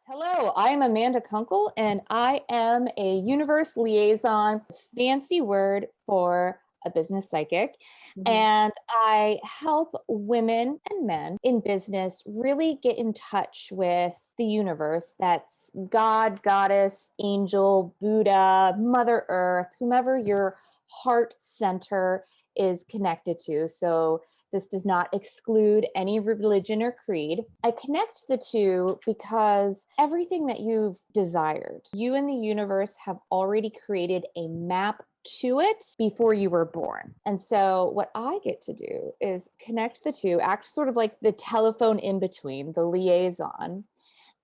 Hello, I am Amanda Kunkel, and I am a universe liaison, fancy word for a business psychic. Mhm. And I help women and men in business really get in touch with the universe. That's God, goddess, angel, Buddha, Mother Earth, whomever your heart center is connected to. So this does not exclude any religion or creed. I connect the two because everything that you've desired, you and the universe have already created a map to it before you were born. And so, what I get to do is connect the two, act sort of like the telephone in between, the liaison,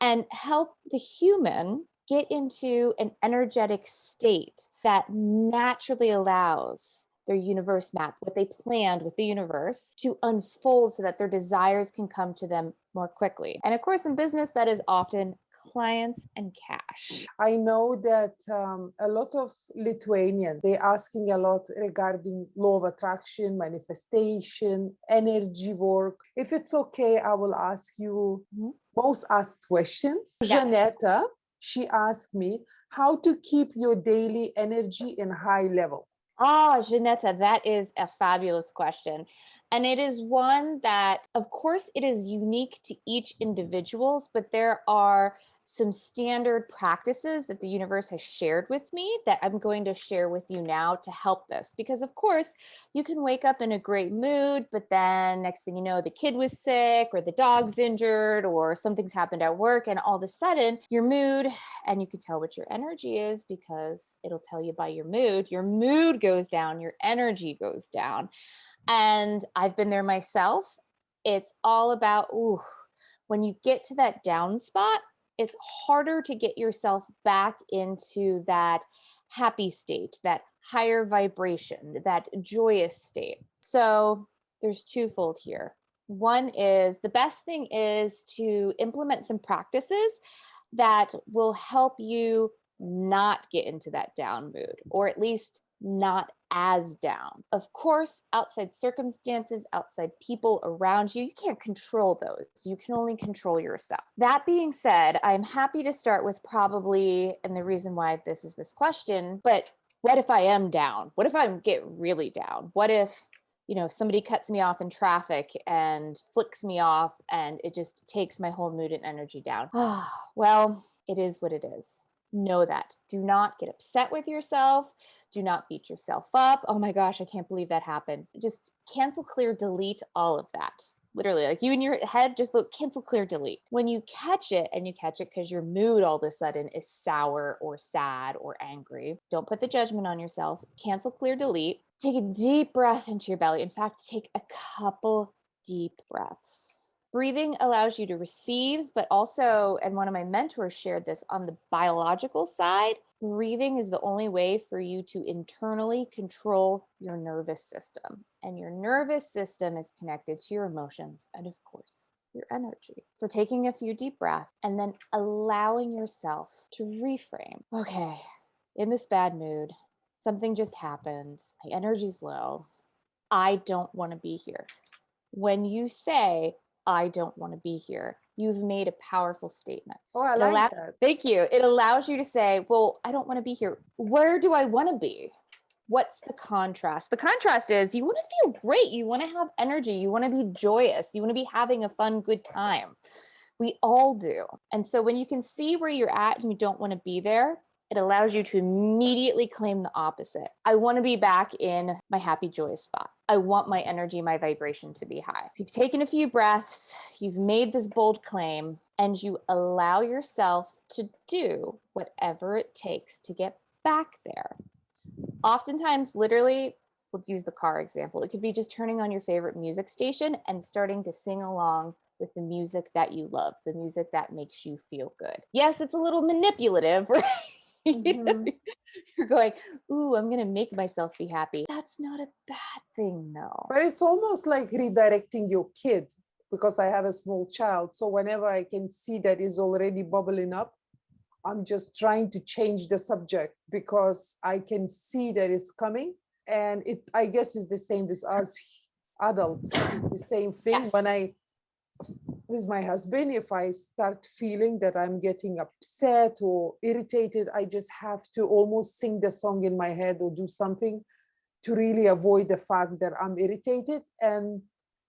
and help the human get into an energetic state that naturally allows their universe map, what they planned with the universe, to unfold so that their desires can come to them more quickly. And of course, in business, that is often clients and cash. I know that a lot of Lithuanians, they're asking a lot regarding law of attraction, manifestation, energy work. If it's okay, I will ask you Mhm. most asked questions. Yes. Janetta, she asked me how to keep your daily energy in high level. Ah, Janetta, that is a fabulous question. And it is one that, of course, it is unique to each individual's, but there are some standard practices that the universe has shared with me that I'm going to share with you now to help this. Because, of course, you can wake up in a great mood, but then next thing you know, the kid was sick or the dog's injured or something's happened at work, and all of a sudden your mood, and you can tell what your energy is because it'll tell you by your mood goes down, your energy goes down. And I've been there myself. It's all about, ooh, when you get to that down spot, it's harder to get yourself back into that happy state, that higher vibration, that joyous state. So there's twofold here. One is the best thing is to implement some practices that will help you not get into that down mood, or at least not as down. Of course, outside circumstances, outside people around you, you can't control those. You can only control yourself. That being said, I'm happy to start with probably, and the reason why this is this question, but what if I am down? What if I get really down? What if somebody cuts me off in traffic and flicks me off and it just takes my whole mood and energy down? Well, it is what it is. Know that. Do not get upset with yourself. Do not beat yourself up. Oh my gosh, I can't believe that happened. Just cancel, clear, delete all of that. Literally, like you in your head, just look, cancel, clear, delete. When you catch it, and you catch it because your mood all of a sudden is sour or sad or angry, don't put the judgment on yourself. Cancel, clear, delete. Take a deep breath into your belly. In fact, take a couple deep breaths. Breathing allows you to receive, but also, and one of my mentors shared this on the biological side, breathing is the only way for you to internally control your nervous system. And your nervous system is connected to your emotions and, of course, your energy. So, taking a few deep breaths and then allowing yourself to reframe. Okay, in this bad mood, something just happened. My energy's low. I don't want to be here. When you say, I don't want to be here, you've made a powerful statement. Oh, I It like allows, that. thank you. It allows you to say, well, I don't want to be here. Where do I want to be? What's the contrast? The contrast is you want to feel great. You want to have energy. You want to be joyous. You want to be having a fun, good time. We all do. And so when you can see where you're at and you don't want to be there, it allows you to immediately claim the opposite. I want to be back in my happy, joyous spot. I want my energy, my vibration to be high. So you've taken a few breaths, you've made this bold claim, and you allow yourself to do whatever it takes to get back there. Oftentimes, literally, we'll use the car example. It could be just turning on your favorite music station and starting to sing along with the music that you love, the music that makes you feel good. Yes, it's a little manipulative, right? Mhm. You're going, ooh, I'm going to make myself be happy. That's not a bad thing, though. But it's almost like redirecting your kid because I have a small child. So whenever I can see that is already bubbling up, I'm just trying to change the subject because I can see that it's coming. And it, I guess, is the same with us adults. It's the same thing. When Yes. I with my husband, if I start feeling that I'm getting upset or irritated, I just have to almost sing the song in my head or do something to really avoid the fact that I'm irritated. And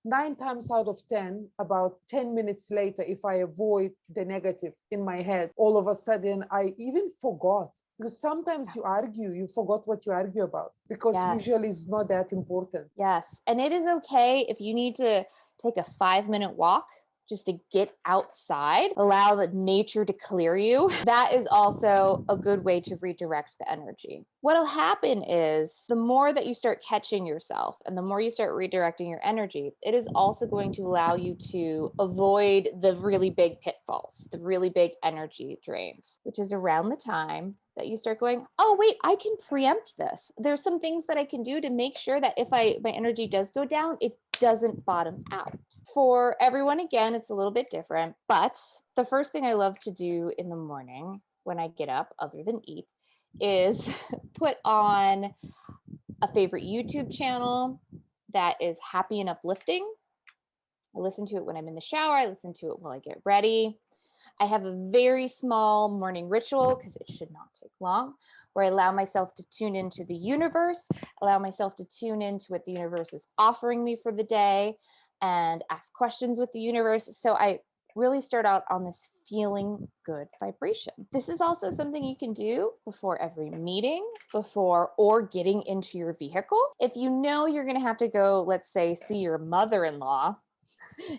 9 times out of 10, about 10 minutes later, if I avoid the negative in my head, all of a sudden I even forgot. Because sometimes you argue, you forgot what you argue about because Yes. usually it's not that important. Yes. And it is okay if you need to take a 5-minute walk just to get outside, allow the nature to clear you. That is also a good way to redirect the energy. What'll happen is the more that you start catching yourself and the more you start redirecting your energy, it is also going to allow you to avoid the really big pitfalls, the really big energy drains, which is around the time that you start going, oh wait, I can preempt this. There's some things that I can do to make sure that if my energy does go down, it doesn't bottom out. For everyone, again, it's a little bit different, but the first thing I love to do in the morning when I get up, other than eat, is put on a favorite YouTube channel that is happy and uplifting. I listen to it when I'm in the shower. I listen to it while I get ready. I have a very small morning ritual because it should not take long, where I allow myself to tune into the universe, allow myself to tune into what the universe is offering me for the day, and ask questions with the universe. So I really start out on this feeling good vibration. This is also something you can do before every meeting, before or getting into your vehicle. If you know you're going to have to go, let's say, see your mother in law,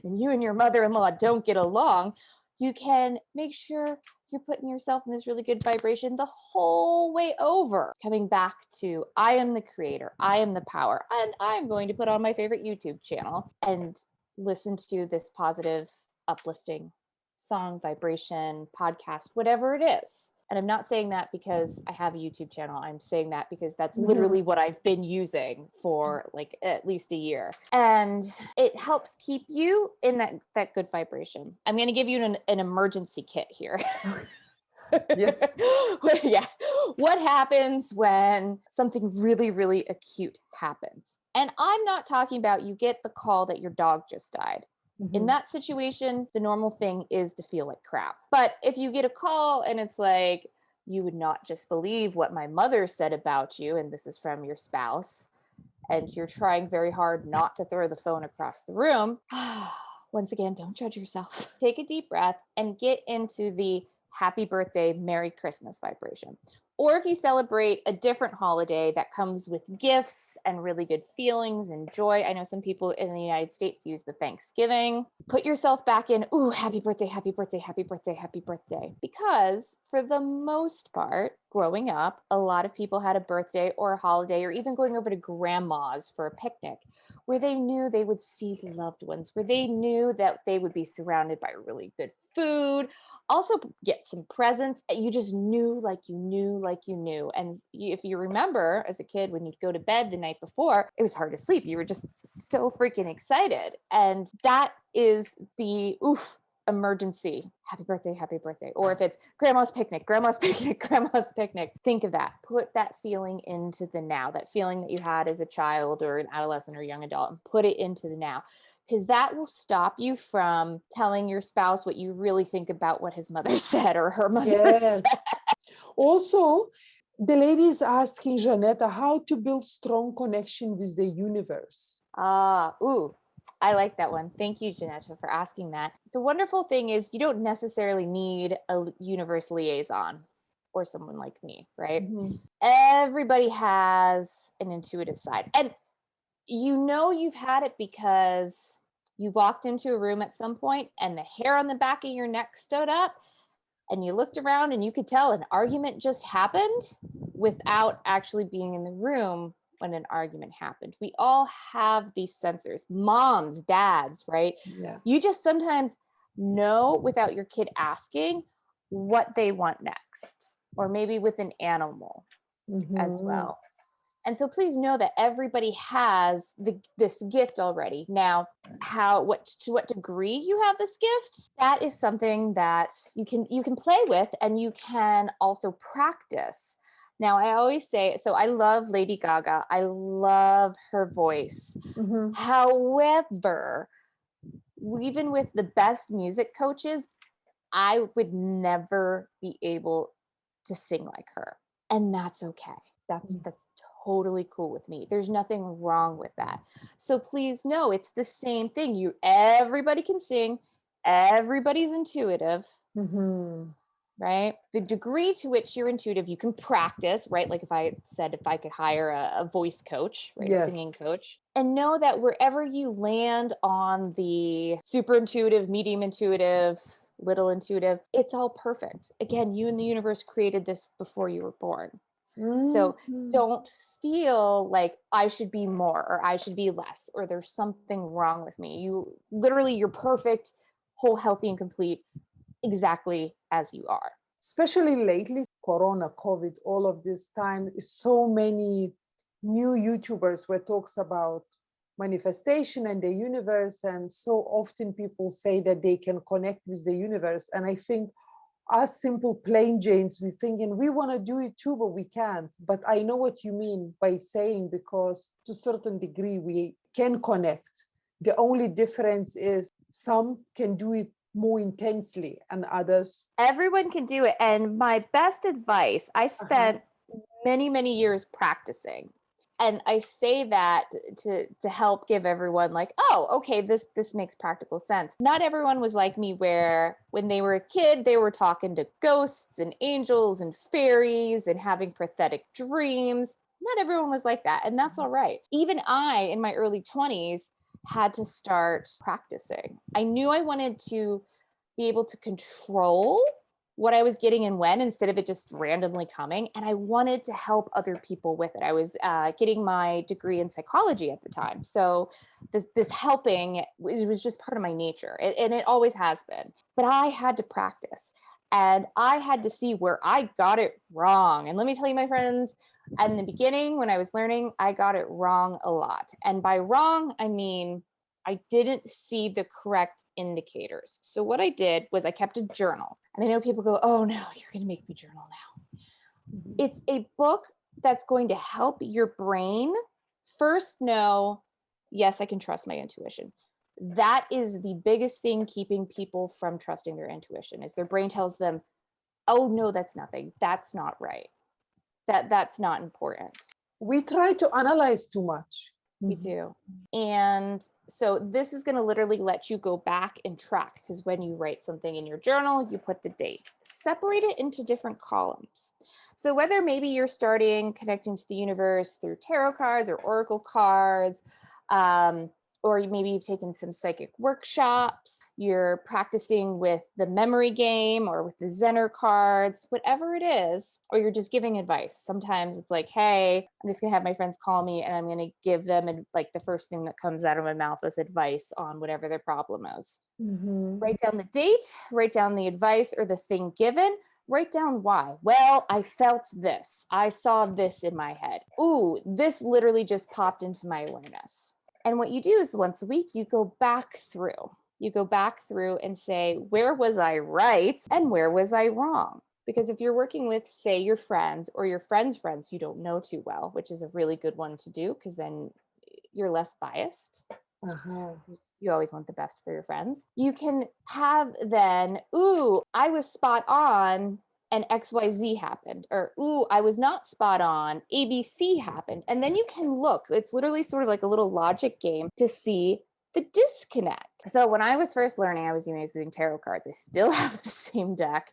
and you and your mother-in-law don't get along, you can make sure you're putting yourself in this really good vibration the whole way over. Coming back to, I am the creator, I am the power, and I'm going to put on my favorite YouTube channel and listen to this positive, uplifting song, vibration, podcast, whatever it is. And I'm not saying that because I have a YouTube channel. I'm saying that because that's literally what I've been using for like at least a year. And it helps keep you in that good vibration. I'm going to give you an emergency kit here. Yes. Yeah. What happens when something really, really acute happens? And I'm not talking about you get the call that your dog just died. In that situation, the normal thing is to feel like crap. But if you get a call and it's like, you would not just believe what my mother said about you, and this is from your spouse, and you're trying very hard not to throw the phone across the room, once again, don't judge yourself. Take a deep breath and get into the happy birthday, Merry Christmas vibration. Or if you celebrate a different holiday that comes with gifts and really good feelings and joy. I know some people in the United States use the Thanksgiving. Put yourself back in, ooh, happy birthday, happy birthday, happy birthday, happy birthday. Because for the most part, growing up, a lot of people had a birthday or a holiday or even going over to grandma's for a picnic where they knew they would see loved ones, where they knew that they would be surrounded by really good food, also get some presents. You just knew like you knew like you knew. And if you remember as a kid, when you'd go to bed the night before, it was hard to sleep. You were just so freaking excited. And that is the emergency happy birthday. Or if it's grandma's picnic, grandma's picnic, grandma's picnic, think of that. Put that feeling into the now, that feeling that you had as a child or an adolescent or young adult, and put it into the now, because that will stop you from telling your spouse what you really think about what his mother said or her mother said. Also, the lady is asking Janetta how to build strong connection with the universe. I like that one. Thank you, Janetta, for asking that. The wonderful thing is you don't necessarily need a universe liaison or someone like me, right? Everybody has an intuitive side. And you know you've had it because you walked into a room at some point and the hair on the back of your neck stood up and you looked around and you could tell an argument just happened without actually being in the room when an argument happened. We all have these sensors, moms, dads, right? Yeah. You just sometimes know without your kid asking what they want next, or maybe with an animal as well. And so please know that everybody has this gift already. Now, to what degree you have this gift, that is something that you can play with and you can also practice. Now, I always say, so I love Lady Gaga. I love her voice. However, even with the best music coaches, I would never be able to sing like her. And that's okay. That's totally cool with me. There's nothing wrong with that. So please know it's the same thing. Everybody can sing, everybody's intuitive, Mhm. right? The degree to which you're intuitive, you can practice, right? Like if I said, if I could hire a voice coach, right? A Yes. singing coach, and know that wherever you land on the super intuitive, medium intuitive, little intuitive, it's all perfect. Again, you and the universe created this before you were born. So Mhm. don't feel like I should be more or I should be less or there's something wrong with me. You're perfect, whole, healthy, and complete exactly as you are. Especially lately, Corona, COVID, all of this time, so many new YouTubers where talks about manifestation and the universe, and so often people say that they can connect with the universe. And I think us simple plain Janes, we thinking we want to do it too, but we can't. But I know what you mean by saying, because to a certain degree we can connect. The only difference is some can do it more intensely and others. Everyone can do it. And my best advice, I Uh-huh. spent many, many years practicing. And I say that to help give everyone like, oh, okay, this makes practical sense. Not everyone was like me where when they were a kid, they were talking to ghosts and angels and fairies and having prophetic dreams. Not everyone was like that, and that's all right. Even I in my early 20s had to start practicing. I knew I wanted to be able to control what I was getting and when instead of it just randomly coming. And I wanted to help other people with it. I was getting my degree in psychology at the time. So this helping, it was just part of my nature. And it always has been. But I had to practice and I had to see where I got it wrong. And let me tell you, my friends, in the beginning, when I was learning, I got it wrong a lot. And by wrong, I mean, I didn't see the correct indicators. So what I did was I kept a journal. And I know people go, oh no, you're going to make me journal now. It's a book that's going to help your brain first know, yes, I can trust my intuition. That is the biggest thing keeping people from trusting their intuition is their brain tells them, oh no, that's nothing. That's not right. That's not important. We try to analyze too much. We do. And so this is going to literally let you go back and track because when you write something in your journal, you put the date. Separate it into different columns. So whether maybe you're starting connecting to the universe through tarot cards or oracle cards, or maybe you've taken some psychic workshops, you're practicing with the memory game or with the Zener cards, whatever it is, or you're just giving advice. Sometimes it's like, hey, I'm just going to have my friends call me and I'm going to give them like the first thing that comes out of my mouth is advice on whatever their problem is. Write down the date, write down the advice or the thing given, write down why. Well, I felt this. I saw this in my head. Ooh, this literally just popped into my awareness. And what you do is once a week, you go back through. You go back through and say, where was I right and where was I wrong? Because if you're working with, say, your friends or your friends' friends you don't know too well, which is a really good one to do because then you're less biased. Uh-huh. You always want the best for your friends. You can have then, ooh, I was spot on and XYZ happened, or ooh, I was not spot on, ABC happened. And then you can look, it's literally sort of like a little logic game to see the disconnect. So when I was first learning, I was using tarot cards. I still have the same deck.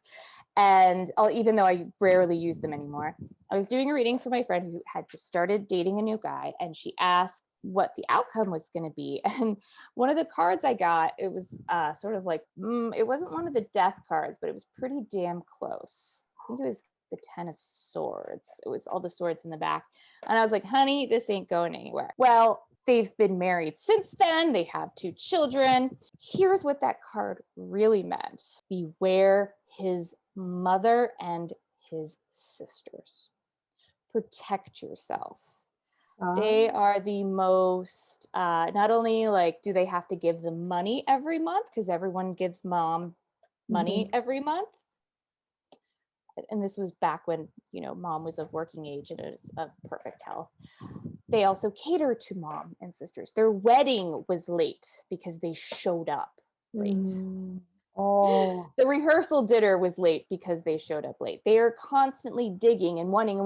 And even though I rarely use them anymore, I was doing a reading for my friend who had just started dating a new guy, and she asked what the outcome was going to be. And one of the cards I got, it was sort of like, it wasn't one of the death cards, but it was pretty damn close. I think it was the 10 of Swords. It was all the swords in the back. And I was like, honey, this ain't going anywhere. Well, they've been married since then. They have 2 children. Here's what that card really meant. Beware his mother and his sisters. Protect yourself. Ah. They are the most, not only like do they have to give them money every month, because everyone gives mom money Mhm. every month. And this was back when, mom was of working age and it was of perfect health. They also cater to mom and sisters. Their wedding was late because they showed up. late. Oh, The rehearsal dinner was late because they showed up late. They are constantly digging and wanting.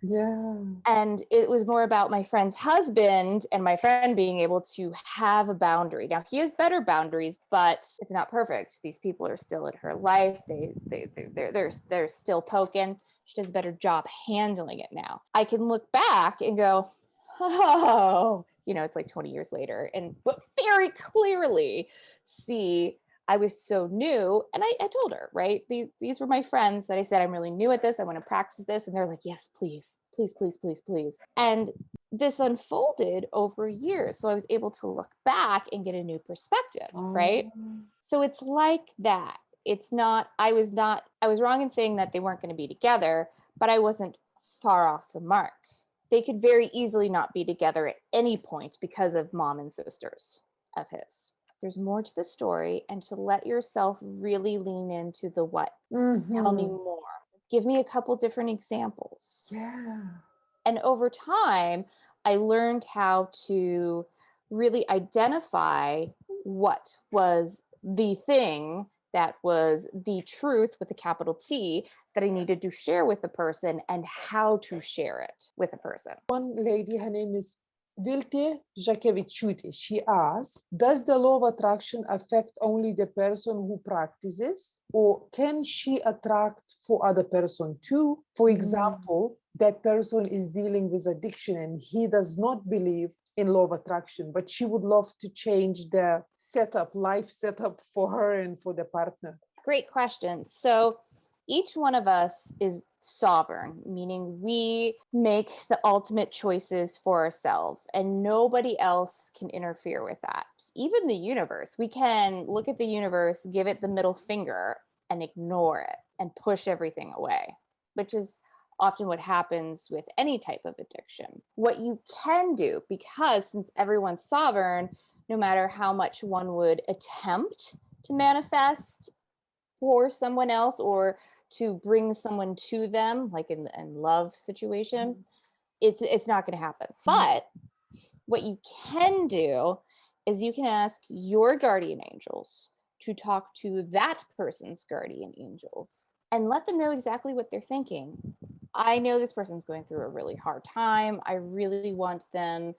yeah. And it was more about my friend's husband and my friend being able to have a boundary. Now he has better boundaries, but it's not perfect. These people are still in her life. They're still poking. She does a better job handling it now. I can look back and go, oh, it's like 20 years later, and but very clearly see I was so new. And I told her, right? These were my friends that I said, I'm really new at this. I want to practice this. And they're like, yes, please, please, please, please, please. And this unfolded over years. So I was able to look back and get a new perspective, right? Oh, So it's like that. I was wrong in saying that they weren't going to be together, but I wasn't far off the mark. They could very easily not be together at any point because of mom and sisters of his. There's more to the story, and to let yourself really lean into the what. Tell me more. Give me a couple different examples. yeah. And over time, I learned how to really identify what was the thing that was the truth with a capital T that I needed to share with the person and how to share it with a person. One lady, her name is Vilte Jakevichuti. She asked, does the law of attraction affect only the person who practices, or can she attract for other person too? For example, that person is dealing with addiction and he does not believe in law of attraction, but she would love to change the life setup for her and for the partner. Great question. So each one of us is sovereign, meaning we make the ultimate choices for ourselves and nobody else can interfere with that. Even the universe, we can look at the universe, give it the middle finger and ignore it and push everything away, which is often what happens with any type of addiction. What you can do, because since everyone's sovereign, no matter how much one would attempt to manifest for someone else or to bring someone to them, like in love situation, it's not going to happen. But what you can do is you can ask your guardian angels to talk to that person's guardian angels and let them know exactly what they're thinking. I know this person's going through a really hard time. I really want them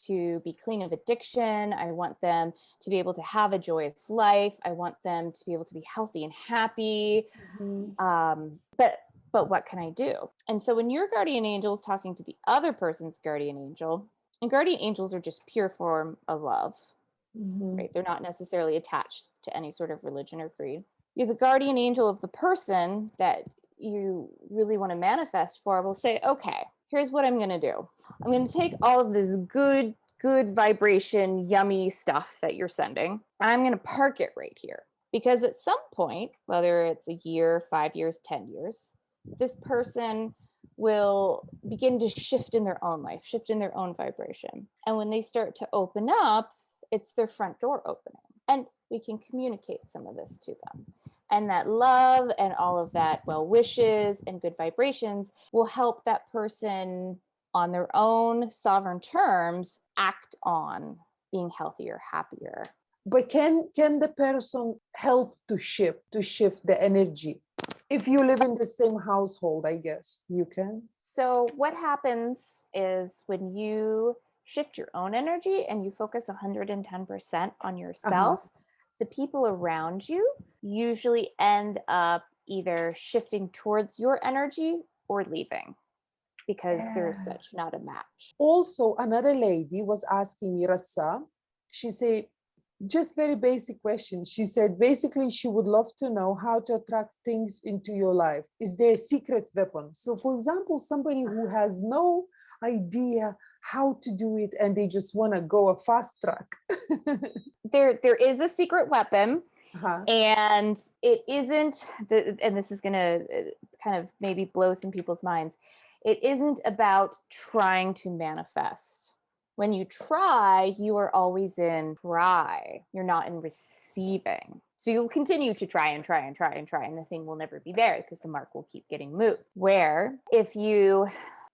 to be clean of addiction. I want them to be able to have a joyous life. I want them to be able to be healthy and happy. But what can I do? And so when your guardian angel is talking to the other person's guardian angel, and guardian angels are just pure form of love, right? They're not necessarily attached to any sort of religion or creed. You're the guardian angel of the person that you really want to manifest for. Will say, okay, here's what I'm going to do. I'm going to take all of this good vibration, yummy stuff that you're sending, and I'm going to park it right here. Because at some point, whether it's a year, 5 years, 10 years, this person will begin to shift in their own life, shift in their own vibration. And when they start to open up, it's their front door opening. And we can communicate some of this to them. And that love and all of that well wishes and good vibrations will help that person on their own sovereign terms act on being healthier, happier. But can the person help to shift the energy? If you live in the same household, I guess you can. So what happens is when you shift your own energy and you focus 110% on yourself, the people around you usually end up either shifting towards your energy or leaving because there's such not a match. Also, another lady was asking me, Rassa, she said, just very basic question. She said, basically, she would love to know how to attract things into your life. Is there a secret weapon? So, for example, somebody who has no idea how to do it and they just want to go a fast track. There is a secret weapon. And it isn't, and this is going to kind of maybe blow some people's minds. It isn't about trying to manifest. When you try, you are always in try. You're not in receiving. So you'll continue to try and try and try and try, and the thing will never be there because the mark will keep getting moved. Where if you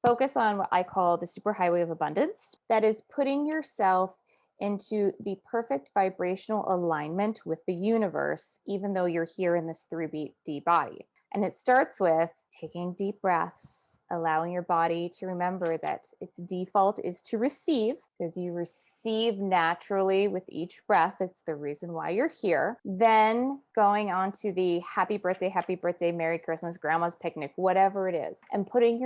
focus on what I call the superhighway of abundance, that is putting yourself into the perfect vibrational alignment with the universe, even though you're here in this 3D body. And it starts with taking deep breaths, allowing your body to remember that its default is to receive, because you receive naturally with each breath. It's the reason why you're here. Then going on to the happy birthday, Merry Christmas, grandma's picnic, whatever it is, and putting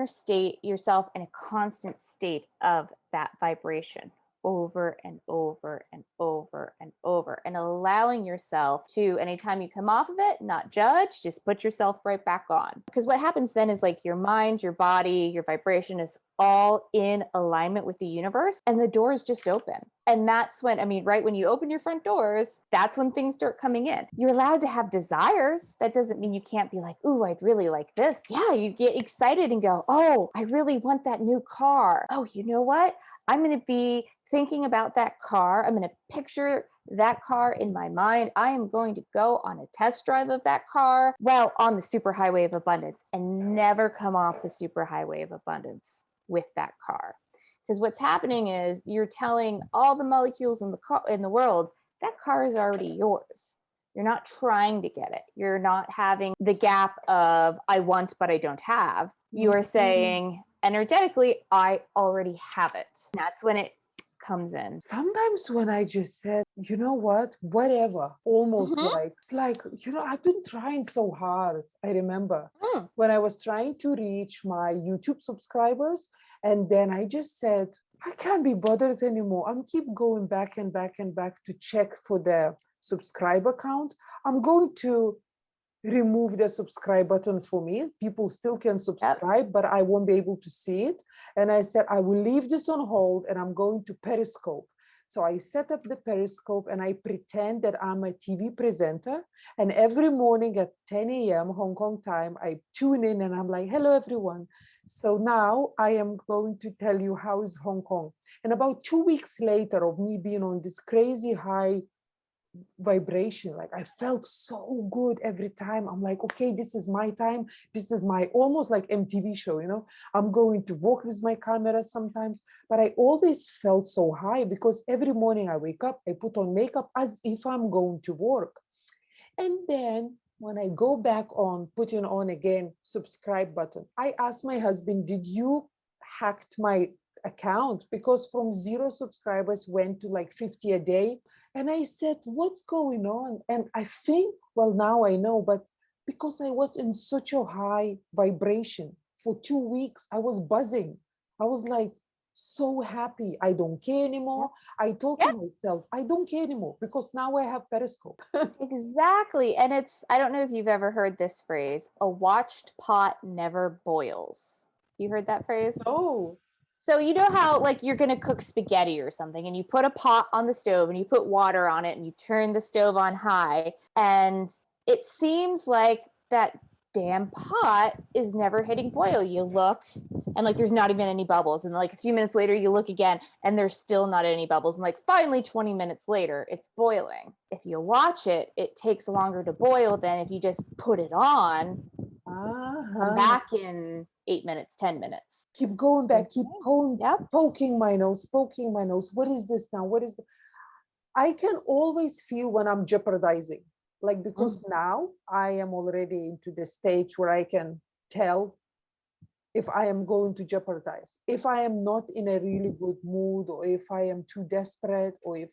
yourself in a constant state of that vibration over and over and over and over, and allowing yourself to, anytime you come off of it, not judge, just put yourself right back on. Because what happens then is like your mind, your body, your vibration is all in alignment with the universe, and the doors just open. And that's when, I mean, right when you open your front doors, that's when things start coming in. You're allowed to have desires. That doesn't mean you can't be like, ooh, I'd really like this. Yeah, you get excited and go, oh, I really want that new car. Oh, you know what? I'm going to be thinking about that car. I'm going to picture that car in my mind. I am going to go on a test drive of that car, well, on the superhighway of abundance, and never come off the superhighway of abundance with that car. Because what's happening is you're telling all the molecules in the world that car is already yours. You're not trying to get it. You're not having the gap of I want but I don't have. You are saying energetically, I already have it. That's when it comes in. Sometimes when I just said, you know what, whatever, almost like, it's like, I've been trying so hard. I remember when I was trying to reach my YouTube subscribers, and then I just said, I can't be bothered anymore. I'm keep going back and back and back to check for the subscriber count. I'm going to remove the subscribe button for me. People still can subscribe, but I won't be able to see it. And I said, I will leave this on hold and I'm going to Periscope. So I set up the Periscope and I pretend that I'm a TV presenter. And every morning at 10 a.m. Hong Kong time, I tune in and I'm like, hello, everyone. So now I am going to tell you how is Hong Kong. And about 2 weeks later of me being on this crazy high vibration, like I felt so good every time. I'm like, okay, this is my time. This is my almost like MTV show, I'm going to walk with my camera sometimes, but I always felt so high because every morning I wake up, I put on makeup as if I'm going to work. And then when I go back on putting on again subscribe button, I asked my husband, did you hacked my account? Because from 0 subscribers went to like 50 a day. And I said, what's going on? And I think, well, now I know, but because I was in such a high vibration for 2 weeks, I was buzzing. I was like so happy. I don't care anymore. I told myself, I don't care anymore because now I have Periscope. Exactly. And I don't know if you've ever heard this phrase, a watched pot never boils. You heard that phrase? Oh. So you know how like you're going to cook spaghetti or something and you put a pot on the stove and you put water on it and you turn the stove on high and it seems like that damn pot is never hitting boil. You look and like there's not even any bubbles, and like a few minutes later you look again and there's still not any bubbles, and like finally 20 minutes later it's boiling. If you watch it, it takes longer to boil than if you just put it on, come back in 8 minutes, 10 minutes. Keep going back, keep going, poking my nose. What is this now? What is I can always feel when I'm jeopardizing, like, because now I am already into the stage where I can tell if I am going to jeopardize, if I am not in a really good mood, or if I am too desperate, or if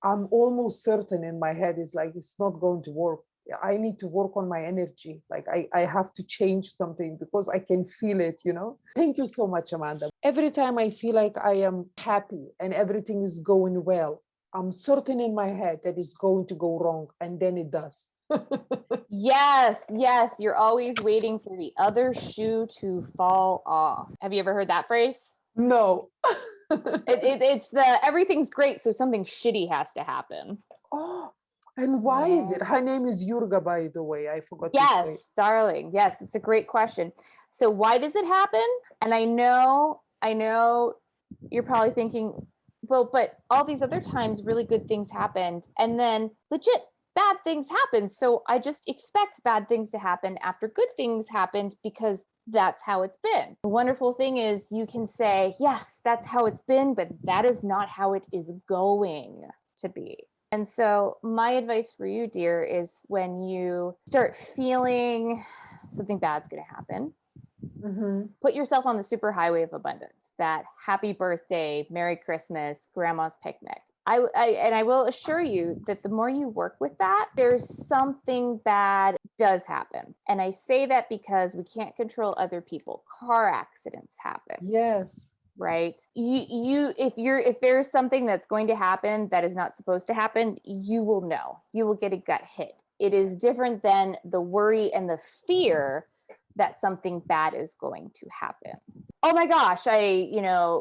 I'm almost certain in my head is like, it's not going to work. I need to work on my energy. Like I have to change something because I can feel it, Thank you so much, Amanda. Every time I feel like I am happy and everything is going well, I'm certain in my head that it's going to go wrong. And then it does. Yes. You're always waiting for the other shoe to fall off. Have you ever heard that phrase? No. It's everything's great, so something shitty has to happen. Oh, and why is it? Her name is Yurga, by the way. I forgot to say. Yes, darling. Yes, it's a great question. So why does it happen? And I know you're probably thinking, well, but all these other times really good things happened, and then legit bad things happened. So I just expect bad things to happen after good things happened because that's how it's been. The wonderful thing is you can say, yes, that's how it's been, but that is not how it is going to be. And so my advice for you, dear, is when you start feeling something bad's going to happen, put yourself on the superhighway of abundance, that happy birthday, Merry Christmas, grandma's picnic. And I will assure you that the more you work with that, there's something bad does happen. And I say that because we can't control other people. Car accidents happen. Yes. Right? If there's something that's going to happen that is not supposed to happen, you will know. You will get a gut hit. It is different than the worry and the fear that something bad is going to happen. Oh my gosh,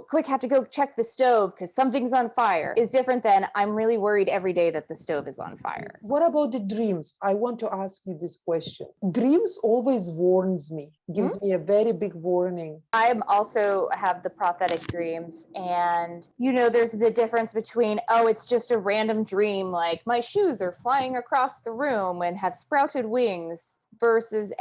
quick have to go check the stove because something's on fire, is different than I'm really worried every day that the stove is on fire. What about the dreams? I want to ask you this question. Dreams always warns me, gives me a very big warning. I also have the prophetic dreams, and there's the difference between, oh, it's just a random dream, like my shoes are flying across the room and have sprouted wings, versus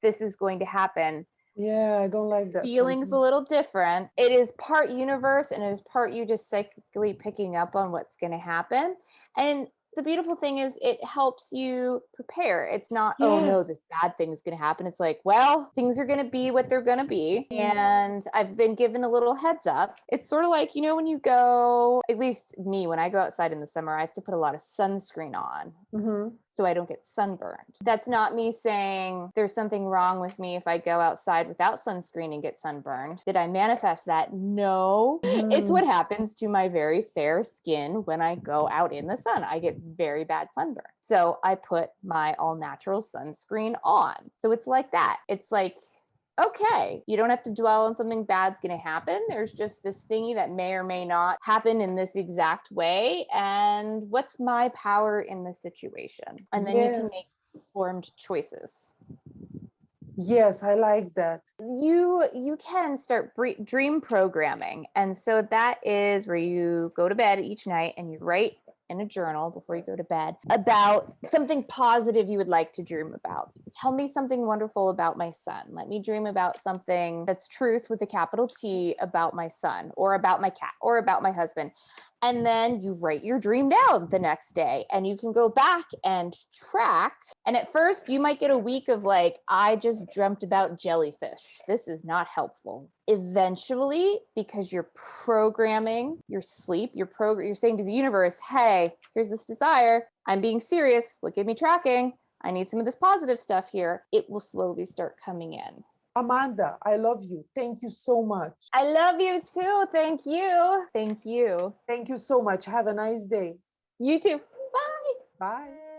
this is going to happen. Yeah, I don't like that. Feeling's a little different. It is part universe and it is part you just psychically picking up on what's going to happen. And the beautiful thing is it helps you prepare. It's not, oh no, this bad thing is going to happen. It's like, well, things are going to be what they're going to be. And I've been given a little heads up. It's sort of like, when you go, at least me, when I go outside in the summer, I have to put a lot of sunscreen on. So I don't get sunburned. That's not me saying there's something wrong with me if I go outside without sunscreen and get sunburned. Did I manifest that? No. It's what happens to my very fair skin when I go out in the sun. I get very bad sunburn. So I put my all natural sunscreen on. So it's like that. It's like, okay, you don't have to dwell on something bad's going to happen. There's just this thingy that may or may not happen in this exact way. And what's my power in this situation? And then you can make informed choices. Yes, I like that. You can start dream programming. And so that is where you go to bed each night and you write in a journal before you go to bed about something positive you would like to dream about. Tell me something wonderful about my son. Let me dream about something that's truth with a capital T about my son, or about my cat, or about my husband. And then you write your dream down the next day and you can go back and track. And at first you might get a week of like, I just dreamt about jellyfish. This is not helpful. Eventually, because you're programming your sleep, you're saying to the universe, hey, here's this desire. I'm being serious. Look at me tracking. I need some of this positive stuff here. It will slowly start coming in. Amanda, I love you. Thank you so much. I love you too. Thank you. Thank you. Thank you so much. Have a nice day. You too. Bye. Bye.